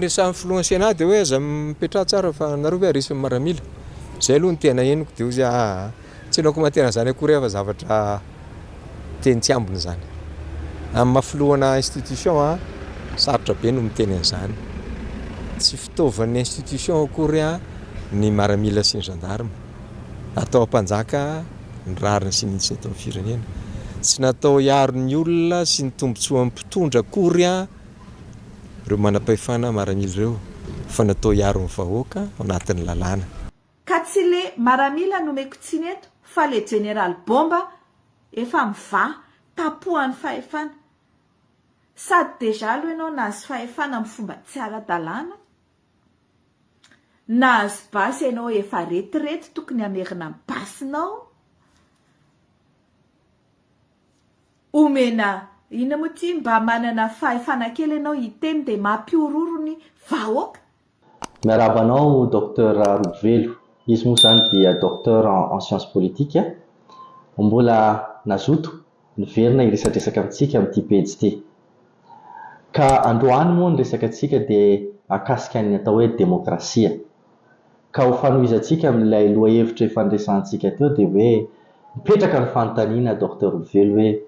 Rehefa influence anahy dia hoe aza mipetraha tsara fa nareo hoe arisy miaramila. Zay aloha ny tena henoko dia ozy tsy hainao koa zany akory fa zavatra teny tsy ambiny zany. Amin'ny mahafilohana institution sarotra be no miteny an'izany. Tsy fitaovan'ny institution akory ny miaramila sy ny gendarme. Atao ampanjaka ny rariny sy ny tsy atao firenena. Tsy natao hiaro ny olona sy ny tombontsoa mpitondra akory ireo manam-pahefana miaramila ireo fa natao hiaro ny vahoaka ao anatin'ny lalàna. Ka tsy le miaramila nomeko tsineto fa le Général Bomba efa mivaha tapohan'ny fahefana. Sady deja aloha ianao nahazo fahefana amin'ny fomba tsy ara-dalàna, nahazo basy ianao efa retirety tokony hamerina ny basinao, omena ina moa ty mba manana fahefana kely ianao hiteny dia mampiororo ny vahoaka. Miarabanao Docteur Rouvelo, izy moa zany dia docteur en sciences politiques. Mbola nazoto niverina hiresadresaka amintsika amin'ity pejy ity. Ka androany moa ny resaka antsika dia akasika ny atao hoe demokrasia. Ka ho fanohizantsika amin'ilay loha hevitra efa niresahantsika teo dia hoe mipetraka ny fanontaniana Docteur Rouvelo hoe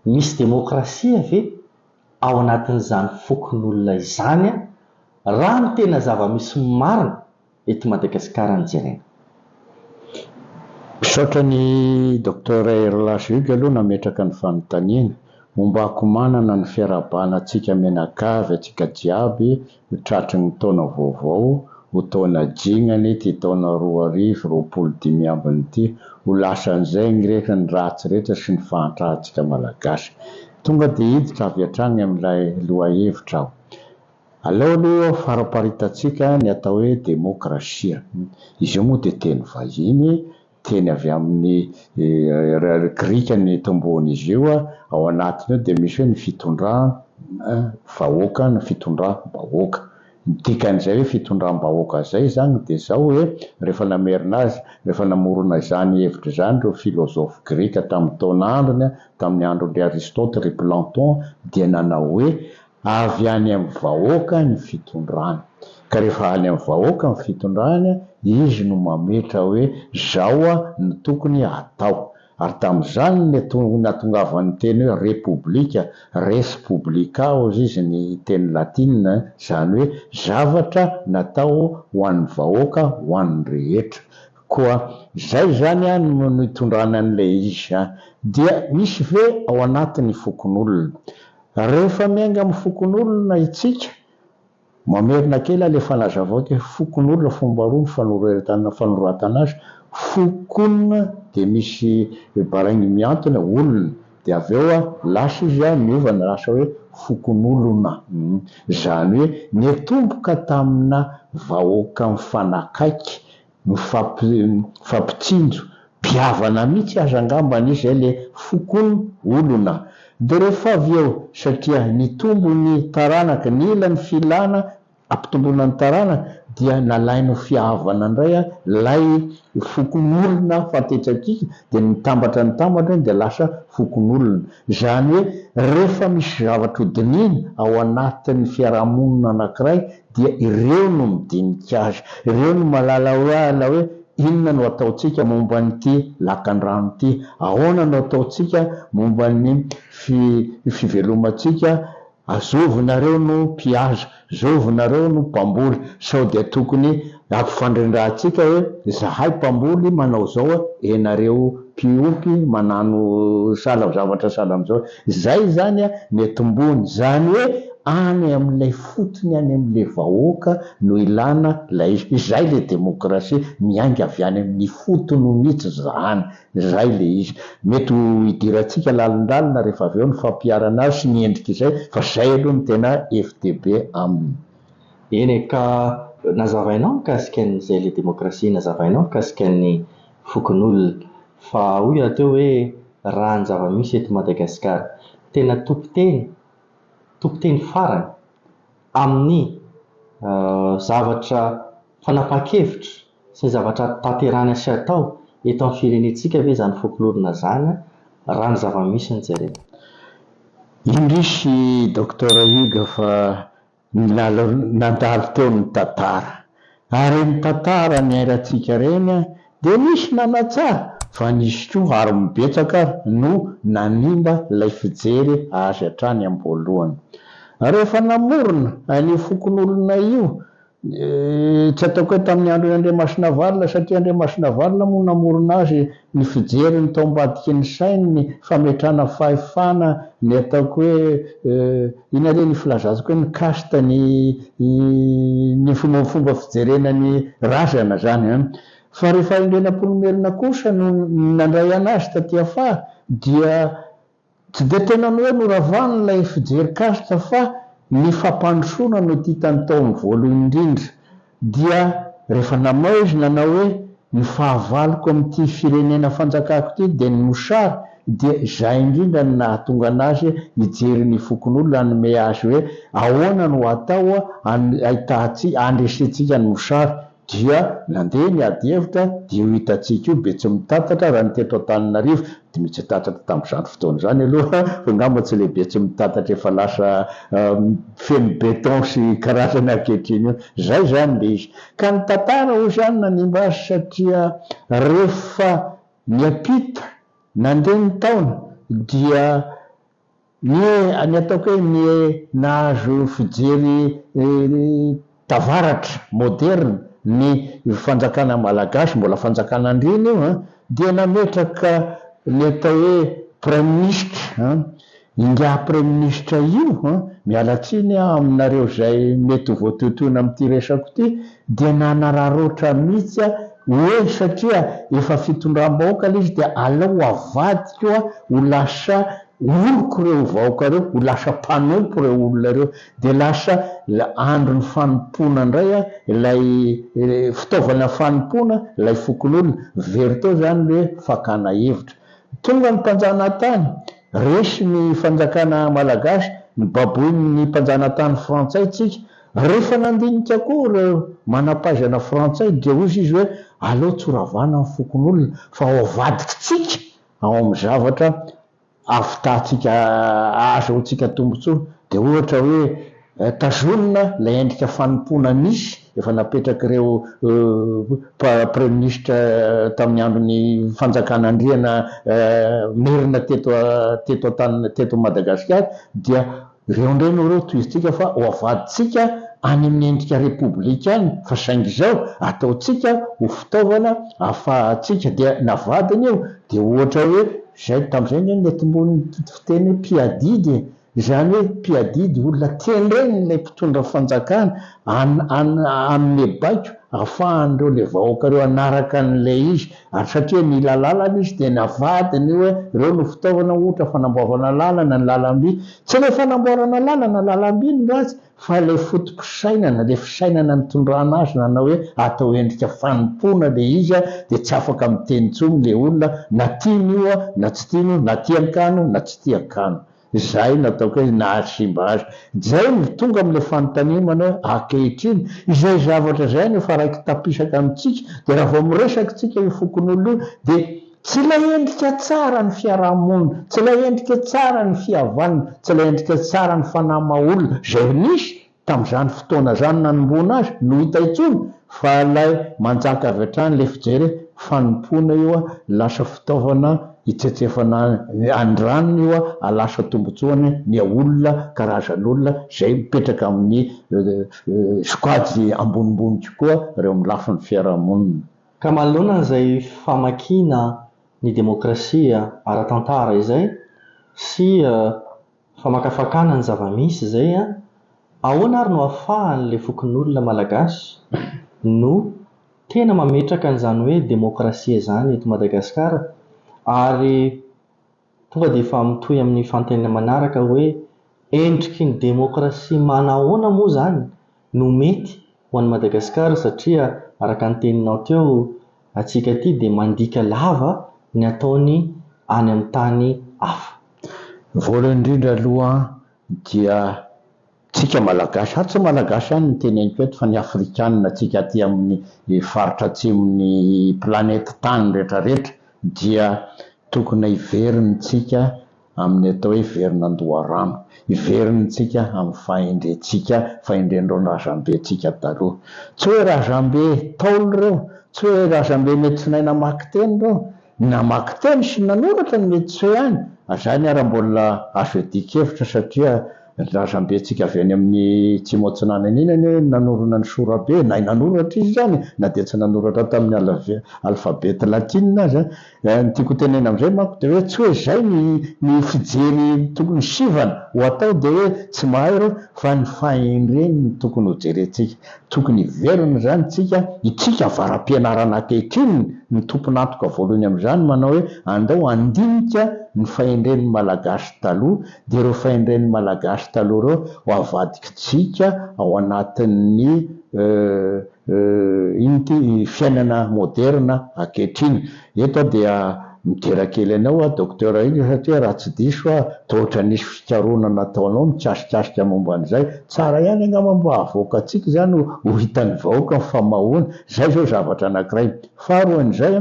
misy demokrasia ve ao anatin'izany fokon'olona izany raha ny tena zava-misy marina eto Madagasikara ny jerena. Misaotra ny Docteur Erlas Hugues aloha nametraka ny fanontaniana momba akomanana ny fiarahabanantsika menakavy atsika jiaby tratry ny taona vaovao ho taona jingany ty taona 2025 ambiny ity ho lasan'izay ny rehetra ny ratsy rehetra sy ny fahantrahantsika malagasy. Tonga dia hiditra avy hatrany amin'ilay loha hevitra aho. Aleo aloha faraparitatsika ny atao hoe demokrasia. Izy io moa dia teny vahiny, teny avy amin'ny grika ny tomboan'izy io ao anatiny eo dia misy hoe ny fitondràn vahoaka, ny fitondram-bahoaka. Dikan'izay hoe fitondram-bahoaka zay zany dia zao hoe rehefa namerina azy, rehefa namorona izany hevitra izany ireo filôzofy grika tamin'ny taona androny, tamin'ny andron'ny Aristote ry Platon dia nanao hoe avy any amin'ny vahoaka ny fitondrana. Ka rehefa any amin'ny vahoaka ny fitondrana, izy no mametra hoe zao ny tokony atao. Ary tamin'izany nahatongavan'ny teny hoe republika, res publica ozy izy ny teny latinina, zany hoe zavatra natao ho an'ny vahoaka, ho an'ny rehetra. Koa zay zany no hitondrana an'ilay izy. Dia misy ve ao anatin'ny fokon'olona. Rehefa miainga amin'ny fokon'olona itsika, mamerina kely le fanazavao hoe fokon'olona fomba roa ny fanoratana azy. Fokonina dia misy barainy miantona olona, dia avy eo lasa izy miovana lasa hoe fokon'olona. Zany hoe netomboka tamina vahoaka mifanakaiky, mifampitsinjo, mpihavana mihitsy aza angambany izy zay le fokon'olona. Dia rehefa avy eo satria nitombo ny taranaka, ny ilany filana ampitombona ny taranaka dia nalainy fihavana indray lay fokon'olona fatetrakika dia nitambatra dia lasa fokon'olona. Zany hoe rehefa misy zavatra hodinina ao anatin'ny fiarahamonina anankiray dia ireo no midinika azy, ireo no malala hoe inona no ataontsika momba n'ity lakan-drano ity, ahoana no ataontsika momba ny fivelomantsika, azovinareo no mpihazo, zovinareo no mpamboly, sao dia tokony ampifandrindrahantsika hoe zahay mpamboly manao zao, enareo mpiompy manano zavatra salam'izao. Zay zany netombony, zany hoe any amin'ilay fotony, any amin'ilay vahoaka no ilana lay izy. Izay le demokrasia, miainga avy any amin'ny fotony mihitsy zany. Zay le izy. Mety hidirantsika lalindalina rehefa avy eo ny fampiarana azy sy ny endrika izay, fa zay aloha ny tena FDB aminy. Eny ka nazavainao mikasika an'izay le demokrasia, nazavainao mikasika ny fokon'olona, fa hoy atao hoe raha ny zava-misy eto Madagasikara tena tompiteny farany amin'ny zavatra fanapahan-kevitra sy zavatra tanterana sy atao eto amin'ny firenentsika ve zany fokon'olona zany raha ny zava-misy ny jerena. Indrisy Docteur Hugues fa nandalo teo ny tantara, ary ny tantara ny airantsika reny dia nisy nanatsara fa nisy koa ary mibetsaka no nanimba ilay fijery azy hatrany am-boalohany. Rehefa namorona any fokon'olona io, tsy ataoko hoe tamin'ny andro Andriamasina Valina, satria Andriamasina Valina moa namorona azy ny fijery ny tao ambadiky ny sainy, ny fametrana fahefana, ny ataoko hoe ina re ny filazazako hoe ny kasta, ny fomba fijerena ny razana zany. Fa rehefa indrenam-polomerina kosa no nandray anazy taty afara dia tsy dia tena ny hoe noravana ilay fijery kasta fa ny fampandrosoana no titany taony voalohany indrindra. Dia rehefa namao izy nanao hoe ny fahavaloko amin'ity firenena fanjakako ity dia ny mosary, dia izay indrindra no nahatonga anazy hijery ny fokon'olona hanome azy hoe ahoana no atao andresentsika ny mosary. Dia nandeha ny ady hevitra dia ho hitantsika io be tsy mitatatra raha ny teto Antananarivo, dia mitsy tatatra tamin'izany fotoana izany aloha, fa ngamba tsy lehibe tsy mitatatra efa lasa feno beton sy karazany ankehitriny io. Zay zany le izy. Ka ny tantara ho zany nanimba azy satria rehefa niampita nandeha ny taona dia ny ataoko hoe ny nahazo fijery tavaratra moderne ny fanjakana malagasy, mbola fanjakana andriny io, dia nametraka ny atao hoe premier ministre. Inga premier ministre io mialatsiny aminareo zay mety voatotoina amin'ity resako ity, dia nanararoatra mihitsy hoe satria efa fitondram-bahoaka ilay izy dia aleo avadika ho lasa oloko reo vahoaka reo, ho lasa mpanompo reo olona reo, dia lasa andro ny fanompona indray ilay fitaovana fanompona ilay fokon'olona very teo zany hoe fakana hevitra. Tonga ny mpanjana tany, resy ny fanjakana malagasy, ny baboiny ny mpanjana tany frantsay tsika, rehefa nandinika koa reo manam-pahaizana frantsay dia hozy izy hoe aleo tsoravana ny fokon'olona fa ao avadika tsika ao amin'ny zavatra afitahtsika azahoantsika tombontsoa. Dia ohatra hoe tazonina ilay endrika fanompona nisy efa napetraka ireo premier ministre tamin'ny andron'ny fanjakan'andriana merina teto Madagasikara, dia ireo indray no reo toizitsika fa ho avaditsika any amin'ny endrika republikana, fa saingy izao ataotsika ho fitaovana ahafahantsika. Dia navadiny eo dia ohatra hoe zay tamin'izay ny etimbony fiteny hoe mpiadidy, izany hoe mpiadidy olona tendreny ilay mpitondra fanjakana amin'ny baiko ahafahan'ireo le vahoaka reo anaraka an'ilay izy, ary satria mila lalana izy dia navadiny hoe ireo no fitaovana ohatra fanamboarana lalana ny lalam-by. Tsy ilay fanamboarana lalana lalam-by ny ratsy, fa ilay fotom-pisainana, ilay fisainana nitondrana azy, nanao hoe atao endrika fanompona le izy dia tsy afaka miteny intsony le olona na tiany io na tsy tiany, na tian-kano na tsy tian-kano. Zay nataoko hoe nahasimba azy. Zay ny tonga amin'ilay fanontaniana hoe ankehitriny izay zavatra zay no efa raiky tapisaka amintsika, dia raha vao miresaka tsika io fokon'olona dia tsy ilay endrika tsara ny fiarahamonina, tsy ilay endrika tsara ny fihavanana, tsy ilay endrika tsara ny fanamaolona zay nisy tamin'izany fotoana zany nanomboana azy no hita intsony, fa ilay manjaka avy hatrany ilay fijery fanompona io lasa fitaovana hitsetsefana andranony io alasa tombotsoany ny olona karazan'olona zay mipetraka amin'ny sokajy ambonimbony koa reo amin'ny lafin'ny fiarahamonina. Ka manoloana izay famakiana ny demokrasia ara-tantara izay sy famakafakana ny zava-misy izay, ahoana ary no ahafahan'ilay fokon'olona malagasy no tena mametraka an'izany hoe demokrasia izany eto Madagasikara, ary tonga dia efa mitohy amin'ny fanontaniana manaraka hoe endriky ny demokrasia manahoana moa zany no mety ho an'i Madagasikara, satria araka ny teninao teo atsika ity dia mandika lava ny ataony any amin'ny tany hafa. Voalohany indrindra aloha dia tsika malagasy, tsy malagasy ihany ny teneniko eto fa ny afrikanina tsika aty amin'ny faritra atsimon'ny planety tany rehetrarehetra dia tokony hiveriny tsika amin'ny atao hoe verinandoharano, iverintsika amin'ny fahendrentsika fahendren'Razambentsika taloha. Tsy hoe Razambe taolo ireo, tsy hoe Razambe mety tsy nahay namaky teny ireo, namaky teny sy nanoratra ny mety tsy hoe ihany. Zany ary mbola azo edikevitra satria Razambentsika avy any amin'ny Tsimotsinanana iny hoe nanorana ny sorabe, na nanoratra izy zany na dia tsy nanoratra tamin'ny alfabeta latina azy. Ny tiako tenena amin'izay manko dia hoe tsy hoe zay ny fijery tokony sivana ho atao dia hoe tsy mahay ireo, fa ny fahendreny ny tokony ho jerentsika. Tokony hiverina zany itsika varam-pianarana ankehitriny. Ny tompon'antoka voalohany amin'izany manao hoe andao andinika ny fahendren'ny malagasy taloha, dia ireo fahendren'ny malagasy taloha ireo ho avadikitsika ao anatin'ny fiainana moderna ankehitriny. Eto dia midera kely anao docteur iny satria raha tsy diso tohatra nisy fikaroana nataonao mikasikasika momba an'izay, tsara ihany angamba mba avoakatsika zany ho hitan'ny vahoaka ny famahoana. Zay zao zavatra anankiray. Faharoan'izay,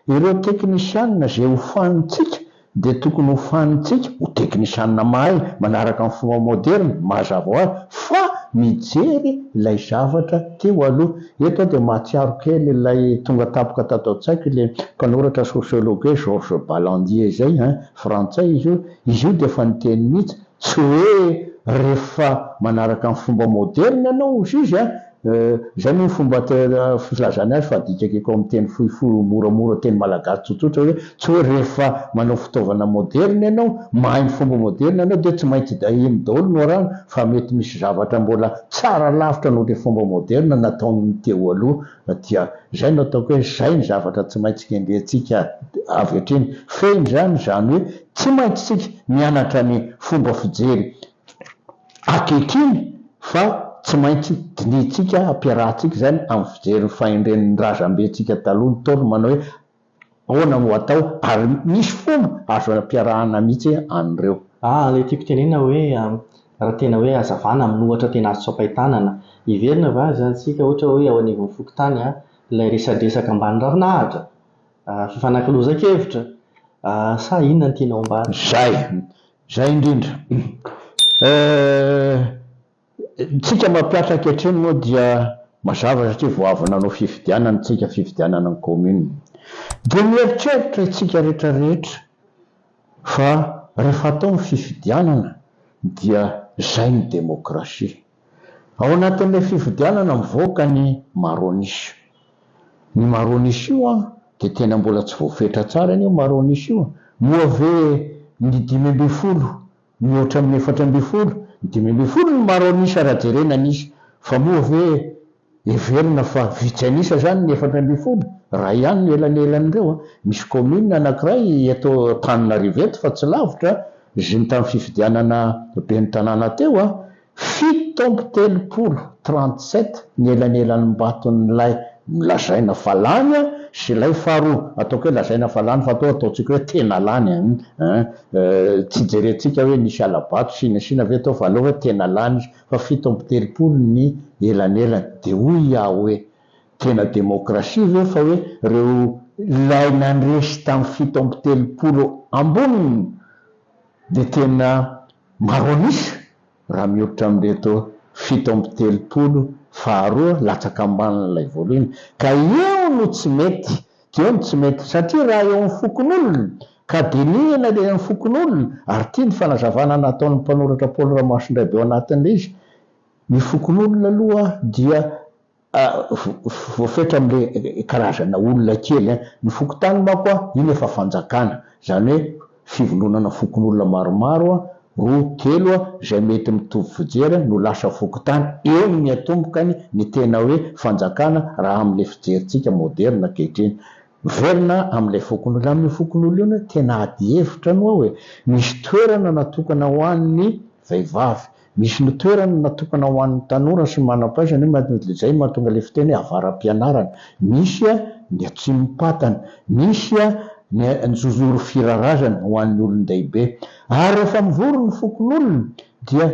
ireo teknisianina zay hofanintsika dia tokony hofanintsika ho teknisianina mahay manaraka amin'ny fomba moderna mazava ho azy, fa mijery ilay zavatra teo aloha. Eto dia mahatsiaro kely ilay tonga tapoka tato an-tsaiko ilay mpanoratra sociologue Georges Ballandier zay, frantsay izy io dia efa niteny mihitsy, tsy hoe rehefa manaraka amin'ny fomba moderna ianao izy zay ny fomba filazana azy fa dikako amin'ny teny fohifohy moramora teny malagasy tsotsotra hoe tsy hoe rehefa manao fitaovana moderna ianao, mahay ny fomba moderna ianao dia tsy maintsy ino daholo no arahana, fa mety misy zavatra mbola tsara lavitra noho le fomba moderna nataony teo aloha. Dia zay no ataoko hoe zay ny zavatra tsy maintsy kendrentsika avy hatriny. Feny zany hoe tsy maintsy tsika mianatra ny fomba fijery ankehitriny, fa tsy maintsy dinitsika ampiarahantsika zany amin'ny fijery fahendren'ny Razambentsika taloha. Ny taolo manao hoe ahoana no atao ary misy fomba azo ampiarahana mihitsy an'ireo. Le tiako tenena hoe raha tena hoe azavana amin'ny ohatra tena azo tsapahitanana, iverina va zany tsika ohatra hoe ao anivon'ny fokontany ilay resadresaka ambany ravinahitra, fifanankalozan-kevitra, sa inona ny tianao ambany? Zay indrindra. Tsika mampiasa ankehitriny moa dia mazava satria vao avy nanao fifidianana tsika, fifidianana ny commune, dia mieritreritra itsika rehetrarehetra fa rehefa atao ny fifidianana dia zay ny demokrasia. Ao anatin'ilay fifidianana mivoaka ny maronisy. Ny maronisy io dia tena mbola tsy voafetra tsara io maronisy io. Moa ve ny 5,10, mihoatra amin'ny 4,10, 5,10 ny maronisy raha jerenana izy, fa moa ve everina fa vitsy anisa zany ny 4,10? Raha ihany ny elanelan'ireo. Misy commune anankiray eto Antananarivo eto fa tsy lavitra, ny tamin'ny fifidianana ben'ny tanàna teo 7,37 ny elanelan'ny mbaton'ilay lazaina falany sy ilay faharoa. Ataoko hoe lazaina falany fa ataontsika hoe tena lany. Tsy jerentsika hoe nisy alabato sina ve atao fa aleo hoe tena lany izy, fa 7,30 ny elanelany. Dia hoy iaho hoe tena demokrasia ve fa hoe reo ilay nandresy tamin'ny 7,30 amboniny dia tena maronisy raha mihoatra amin'reto 7,30 faharoa latsaka ambanin'ilay voalohany. Ka eo no tsy mety, satria raha eo amin'ny fokon'olona ka denihana le amin'ny fokon'olona, ary tia ny fanazavana nataon'ny mpanoratra Paul Ramasindray eo anatin'ilay izy. Ny fokon'olona aloha dia voafetra amin'ilay karazana olona kely. Ny fokontany manko iny efa fanjakana, zany hoe fivondronana fokon'olona maromaro roa telo zay mety mitovy fijery no lasa fokontany. Eo no miatombokany ny tena hoe fanjakana raha amin'ilay fijeritsika moderna ankehitriny. Verina amin'ilay fokon'olona, amin'ny fokon'olona io tena ady hevitra no hoe misy toerana natokana ho an'ny vehivavy, misy ny toerana natokana ho an'ny tanora sy manam-pahaizana, zay mahatonga ilay fiteny hoe avaram-pianarana. Misy ny atsimo-patana, misy ny zozoro firarazana ho an'ny olon-dehibe. Ary rehefa mivory ny fokon'olona dia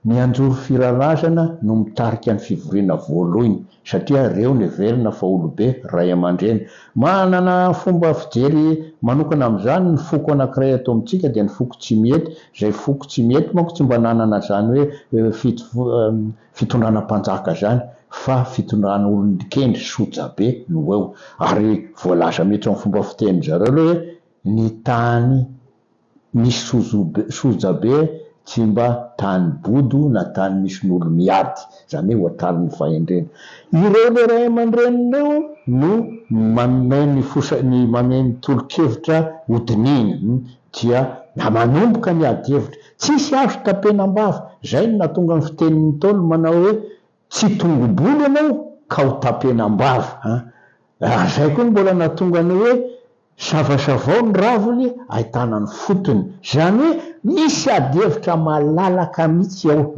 ny anjoro firarazana no mitarika ny fivoriana voalohany satria reo ny verina fa olobe ray aman-dreny. Manana fomba fijery manokana amin'izany ny foko anankiray atao amintsika dia ny foko tsy mety. Zay foko tsy mety manko tsy mba nanana zany hoe fitondrana mpanjaka zany fa fitondrana olon-kendry soja be no eo. Ary voalaza mihitsy amin'ny fomba fiteny zareo hoe ny tany misy soja be tsy mba tany bodo na tany misy n'olo miady, zany hoe hoataliny fahendrena. Ireo le ray aman-drenireo no mameny tolo-kevitra hodininy dia manomboka ny ady hevitra, tsisy azo tapenam-bava. Zay no natonga ny fitenin'ny Ntaolo manao hoe tsy tongo-bolo ianao ka ho tapenam-bava. Zay koa mbola natonga ny hoe savasavao ny raviny ahitana ny fotony, zany hoe misy ady hevitra malalaka mihitsy ao.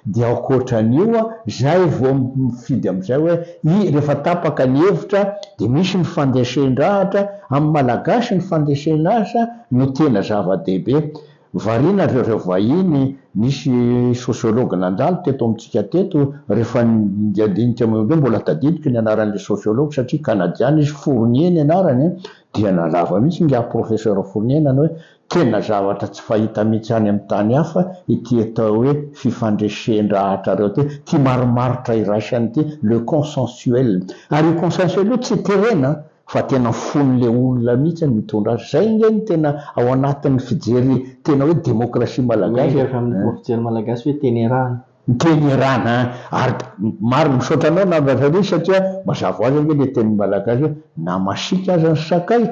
Dia akoatran'io zay vao mifidy amin'izay hoe rehefa tapaka ny hevitra dia misy ny fandesen-drahatra. Amin'ny malagasy ny fandesen-drahatra no tena zava-dehibe. Variana reo vahiny, nisy sosiologue nandalo teto amintsika teto, rehefa ndiadinika mbola tadidiko ny anaran'le sosiologue satria kanadiana izy, Fournier ny anarany, dia nalava mihitsy nga professeur Fournier nany hoe tena zavatra tsy fahita mihitsy any amin'ny tany hafa ity atao hoe fifandresen-drahatra reo ty, ty maromaritra iraisany ty, le consensuel. Ary consensuel io tsy terena fa tena fon'le olona mihitsy ny mitondra azy. Zay ngeny tena ao anatin'ny fijery tena hoe demokrasia malagasy. Fijery malagasy hoe tenerana. Tenerana ary maro misotranao nambazary satria mazava azy hoe le teny malagasy hoe na masika aza ny sakay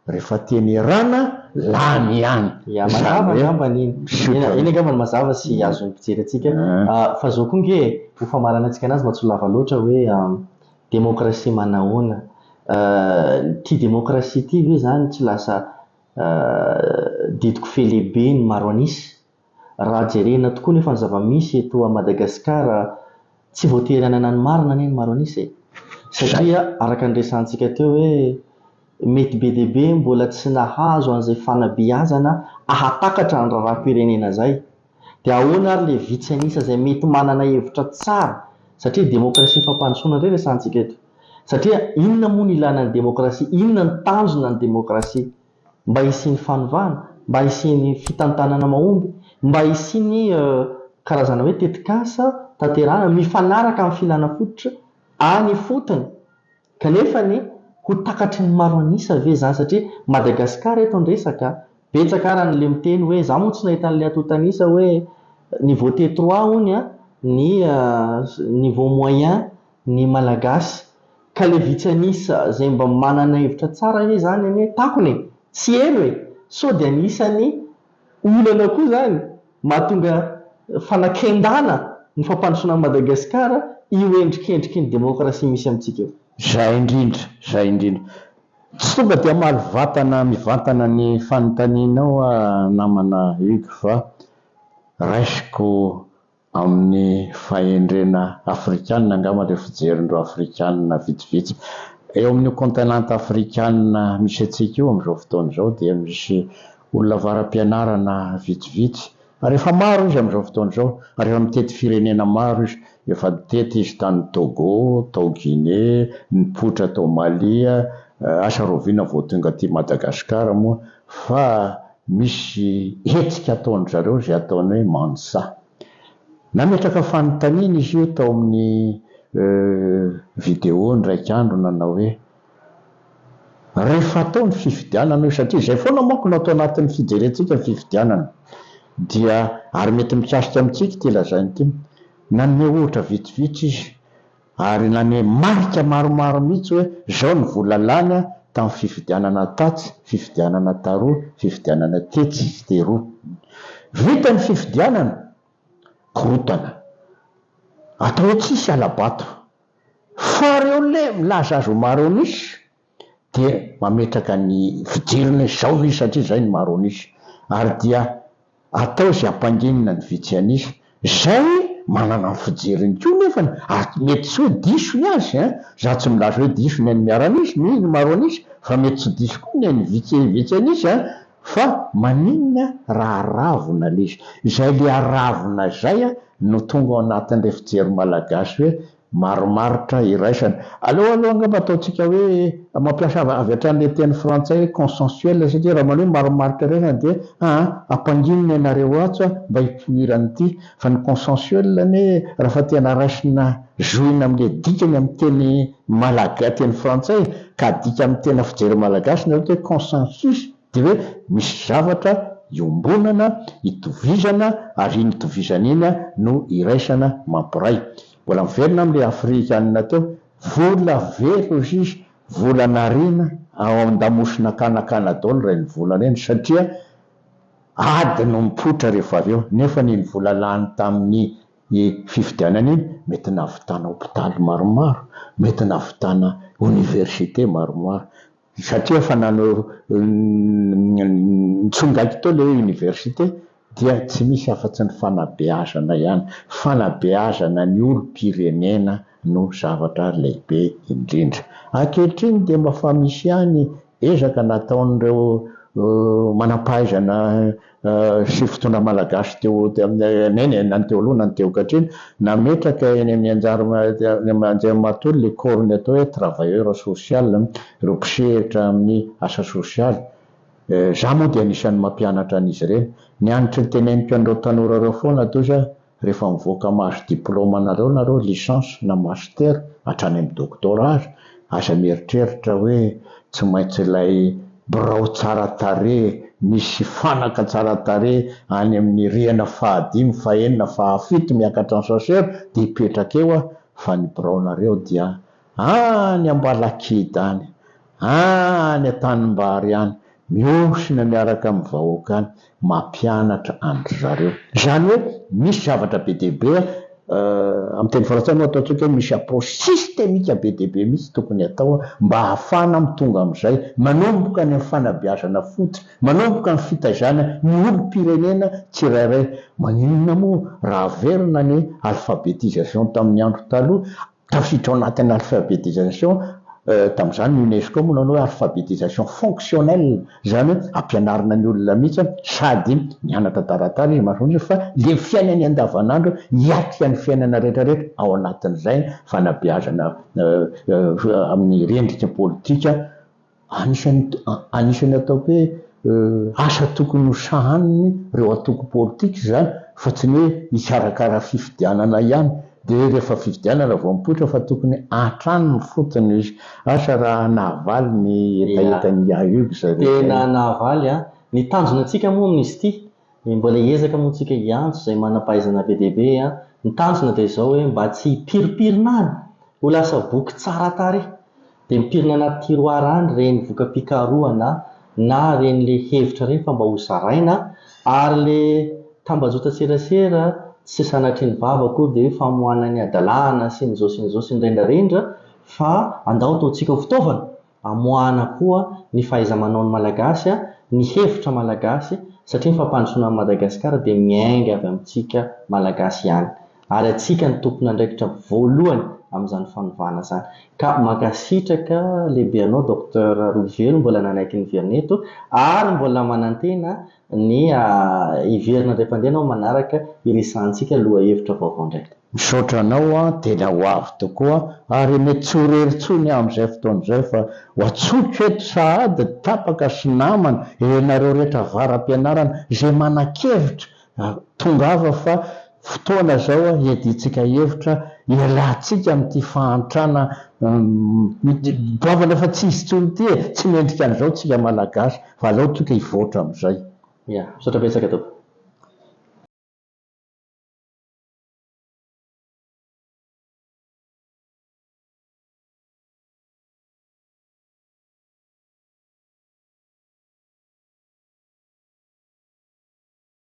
rehefa tenerana lany ihany. Mazava angambany iny angambany mazava sy azon'ny mpijery atsika. Fa zao koa nge ho famarana antsika anazy mba tsy lava loatra hoe demokrasia manahoana. Ty demokrasia ty hoe zany tsy lasa didiko felehibe ny maro anisy. Raha jerena tokoa nefa ny zava-misy eto a Madagasikara tsy voatery anana ny marina ny maro anisy. Satria araka ny resantsika teo hoe mety be dia be mbola tsy nahazo an'izay fanabeazana ahatakatra ny raharaham-pirenena zay. Dia ahoana ary le vitsy anisa izay mety manana hevitra tsara, satria demokrasia fampandrosoana indray resantsika eto. Satria inona moa ny ilana ny demokrasia, inona ny tanjona ny demokrasia? Mba hisian'ny fanovana, mba hisian'ny fitantanana mahomby, mba hisian'ny karazana hoe tetikasa tanterana mifanaraka amin'ny filana fototra any fotony. Kanefa ny ho takatry ny maro anisa ve zany, satria Madagasikara eto ndresaka betsaka ara n'le miteny hoe za moa tsy nahita an'le atotanisa hoe niveau T3 hony ny niveau moyen ny malagasy. Ka le vitsy anisa zay mba manana hevitra tsara hoe zany ane takony tsy elo so dia anisany olana koa zany mahatonga fanakendana ny fampandrosoana Madagasikara io endrikendriky ny demokrasia misy amintsika eo. Zay indrindra. Tsy tonga dia mivantana ny fanontanianao namana Hugo fa raisiko amin'ny fahendrena afrikanina angamba le fijerindreo afrikanina vitsivitsy. Eo amin'ny kontinanta afrikanina misy atsika io amin'izao fotoana izao dia misy olona varam-pianarana vitsivitsy. Rehefa maro izy amin'izao fotoana izao, rehefa mitety firenena maro izy, efa mitety izy tany Togo, tao Guinée, nipoitra tao Mali, asa roviana vao tonga ty Madagasikara moa, fa misy hetsika ataony zareo zay ataony hoe mansa. Nametraka fanontaniana izy io tao amin'ny vidéo ndraiky andro nanao hoe rehefa atao ny fifidianana, satria zay foana manko no atao anatin'ny fijerentsika ny fifidianana, dia ary mety mikasika amintsika ty lazainy ty, nanome ohatra vitsivitsy izy ary nanome marika maromaro mihitsy hoe zao ny volalany tamin'ny fifidianana tatsy, fifidianana taroa, fifidianana tetsy teroa. Vita ny fifidianana, korotana atao hoe tsisy alabato, fa reo le milaza azo maro anisy dia mametraka ny fijeriny zao izy satria zay ny maro anisy, ary dia atao zay ampanginina ny vitsy anisy. Zay manana ny fijeriny koa nefa mety tsy hoe diso ny azy, za tsy milaza hoe diso ny miara anisy ny maro anisy, fa mety tsy diso koa ny vitsy anisy, fa maninona raha ravina le izy izay le aravina zay a no tonga ao anatin'ilay fijery malagasy hoe maromaritra iraisana aloha angamba ataontsika hoe mampiasa avy hatrany le teny frantsay consensuel satria raha manao hoe maromaritra iraisana dia ampanginina ianareo atso mba hipoiran'ity fa ny consensuel ne raha fa tena raisina joina am'le dikany amin'ny teny teny frantsay ka dika amin'ny tena fijery malagasy nareo hoe consensus dia hoe misy zavatra iombonana hitovizana ary iny tovizana iny no iraisana mampiray mbola miverina amin'le afrikanina teo vola velo izy vola narina ao an-damosina kanakana-daolo ray ny volana eny satria ady no mipotra rehefa avy eo nefa ny vola lany tamin'ny fifidianana iny mety nahavitana hopitaly maromaro mety nahavitana université maromaro satria efa nanao nitsongaiky teo le université dia tsy misy afa-tsy ny fanabeazana ihany fanabeazana ny olom-pirenena no zavatra lehibe indrindra ankehitriny dia mba fa misy ihany ezaka nataon'ireo manampahaizana sy fitondra malagasy teo neny nanteo aloha nanteo katriny nametraka eny amin'ny anjara-matoly le corne atao hoe travailleur social ireo mpisehatra amin'ny asa sosialy za moa dia anisan'ny mampianatra an'izy ireny nianitra ny teneniko tanora reo foana toza rehefa mivoaka mahazo diplôma nareo licence na master hatrany amin'ny doctorat aza mieritreritra hoe tsy maintsy ilay birao tsara tare misy fanaka tsara tare any amin'ny rihana fahadimy fahenina fahafito miakatra ny sasera dia hipetraka eo fa ny biraonareo dia any ambalakida any any an-tanimbary any miosina miaraka amin'ny vahoaka any mampianatra andry zareo zany hoe misy zavatra be dehibe amin'ny teny frantsay no ataontsika hoe misy approche systémique be dehibe mihitsy tokony atao mba hahafana mitonga amin'izay manomboka ny fanabeazana fotsy manomboka ny fitaizana ny olom-pirenena tsirairay maninona moa raha verina ny alphabétisation tamin'ny andro taloha tafiditra ao anatin'ny alphabétisation tamin'izany ny UNESCO moa nanao hoe alphabétisation fonctionnelle zany hoe ampianarina ny olona mihitsy sady mianatra taratara izy masonja fa le fiainany andavanandro hiatrika ny fiainana rehetrarehetra ao anatin'izay fanabeazana amin'ny rendrika politika anisany atao hoe asa tokony ho sahaniny reo atoko politika zany fa tsy ny hoe hikarakara fifidianana ihany dia rehefa fifidianana vao mipoitra fa tokony hatrany ny fotony izy asa raha nahavaly ny etaetany ahugo zay tena nahavaly ny tanjona antsika moa amin'izy ity mbola hiezaka moa tsika hiantso zay manam-pahaizana be dehibe ny tanjona dia izao hoe mba tsy hipiripirina any ho lasa boky tsara tare dia mipirina anaty tiroara any reny voka-pikaroana na reny le hevitra reny fa mba ho zaraina ary le tambajota serasera tsy sanatry ny vavako dia hoe famohana ny adalàna sy ny zao sy ny rendrarendra fa andao ataontsika ho fitaovana amoahana koa ny fahaiza-manao ny malagasy ny hevitra malagasy satria ny fampandrosoana ny Madagasikara dia miainga avy amintsika malagasy ihany ary atsika ny tompony andraikitra voalohany amin'izany fanovana zany ka makasitraka lehibe anao Dr Rouvelo mbola nanaiky ny Verneto ary mbola manantena ny iverina indray mpandeha anao manaraka irisantsika loha hevitra vaovao ndraiky misaotra anao tena ho avy tokoa ary mety tsy ho reritsony amin'izay fotoan'izay fa ho atsotro eto sahady tapaka sy namana ianareo rehetra varam-pianarana izay manan-kevitra tongava fa fotoana zao hiaditsika hevitra ilatsika amin'ity fahantrana bavana fa tsy izy tsony ty tsy mendrika an'izao tsika malagasy fa aleo toka hivoatra amin'izay misaotra betsaka tompoko